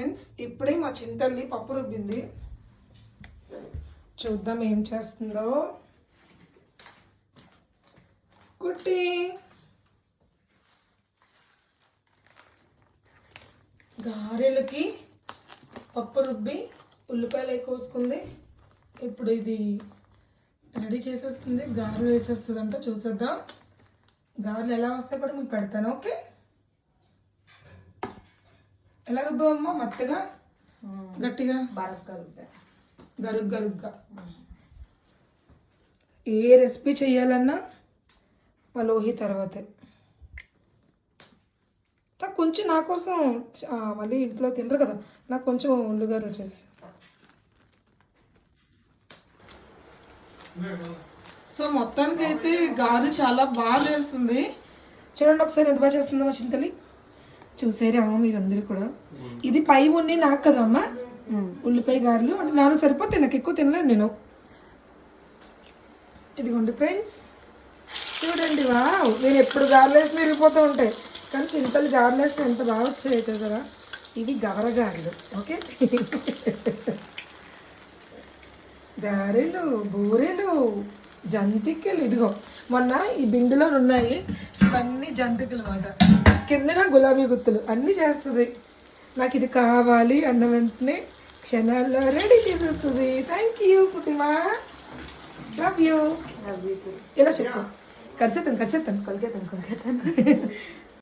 Friends, ఇప్పుడే మా చింతల్లి పప్పు రుబ్బింది. చూద్దాం ఏం చేస్తుందో. కుట్టి గారెలకి పప్పు రుబ్బి ఉల్లిపాయలు కోసుకుంది. ఇప్పుడు ఇది రెడీ చేసేస్తుంది, గారెలు వేసేస్తుంది అంట. చూసేద్దాం గారెలు ఎలా వస్తాయి కూడా మీకు పెడతాను. ఓకే, ఎలా రుబ్బావమ్మా? మత్తగా గట్టిగా గరుగ్గా. ఏ రెసిపీ చేయాలన్నా మా లోహి తర్వాతే. నాకు కొంచెం నా కోసం మళ్ళీ ఇంట్లో తినరు కదా, నాకు కొంచెం ఉల్లిగారు చేసి. సో మొత్తానికి అయితే గాలి చాలా బాగా చేస్తుంది. చూడండి ఒకసారి ఎంత బాగా చేస్తుందో మా చింతలి. చూసారా మీరందరూ కూడా. ఇది పై ఉన్ని నాకు కదా అమ్మా ఉల్లిపాయ గారెలు అంటే నాలుగు సరిపోతే, నాకు ఎక్కువ తినలేను నేను. ఇదిగోండి ఫ్రెండ్స్, చూడండి. నేను ఎప్పుడు గారెలు వేసి విరిగిపోతూ ఉంటాయి, కానీ చింతలు గారెలు వేస్తే ఎంత బాగా వచ్చాయో చూసారా. ఇవి గవర గారెలు. ఓకే, గారెలు, బూరెలు, జంతికలు. ఇదిగో మొన్న ఈ బిందులో ఉన్నాయి, ఇవన్నీ జంతికలు మాట. కిందన గులాబీ గుత్తులు అన్నీ చేస్తుంది. నాకు ఇది కావాలి అన్న వెంటనే క్షణాల్లో రెడీ చేసేస్తుంది. థ్యాంక్ యూ కుటిమా, లవ్ యూ. ఇలా చెప్పు. కలిసేతాను.